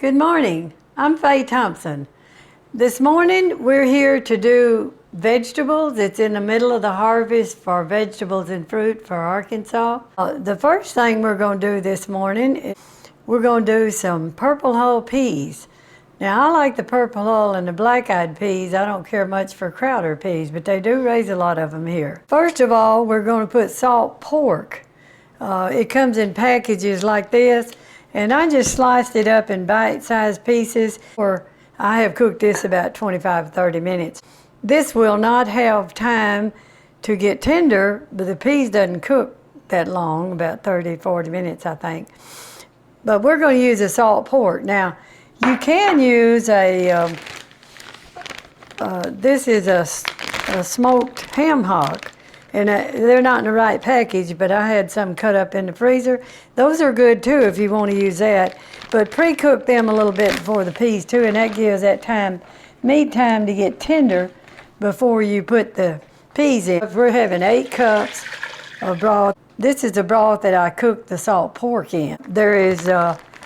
Good morning. I'm Faye Thompson. This morning we're here to do vegetables. It's in the middle of the harvest for vegetables and fruit for Arkansas. The first thing we're going to do this morning is we're going to do some purple hull peas. Now I like the purple hull and the black-eyed peas. I don't care much for Crowder peas, but they do raise a lot of them here. First of all, we're going to put salt pork. It comes in packages like this, and I just sliced it up in bite-sized pieces. I have cooked this about 25-30 minutes. This will not have time to get tender, but the peas doesn't cook that long, about 30-40 minutes I think. But we're going to use a salt pork. Now, you can use this is a smoked ham hock. And they're not in the right package, but I had some cut up in the freezer. Those are good too if you want to use that. But pre-cook them a little bit before the peas too, and that gives that meat time to get tender before you put the peas in. We're having 8 cups of broth. This is the broth that I cooked the salt pork in. There is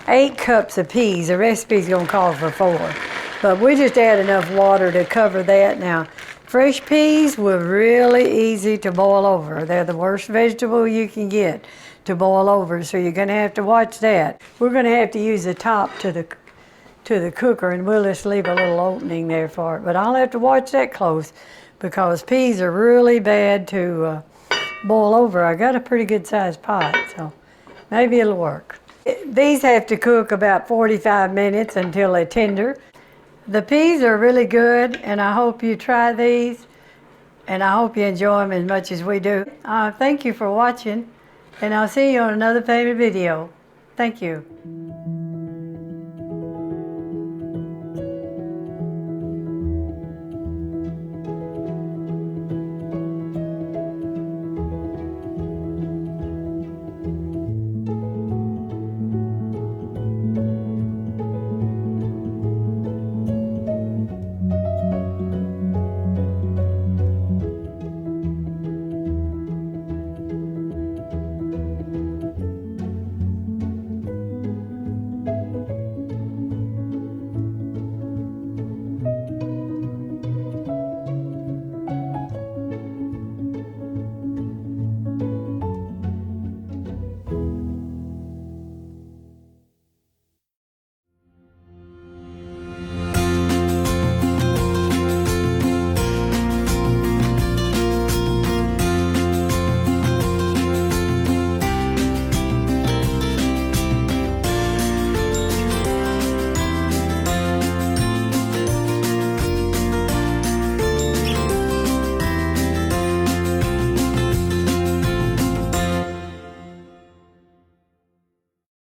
8 cups of peas. The recipe's gonna call for 4. But we just add enough water to cover that now. Fresh peas were really easy to boil over. They're the worst vegetable you can get to boil over, so you're gonna have to watch that. We're gonna have to use the top to the cooker, and we'll just leave a little opening there for it. But I'll have to watch that close because peas are really bad to boil over. I got a pretty good sized pot, so maybe it'll work. These have to cook about 45 minutes until they're tender. The peas are really good, and I hope you try these, and I hope you enjoy them as much as we do. Thank you for watching, and I'll see you on another favorite video. Thank you.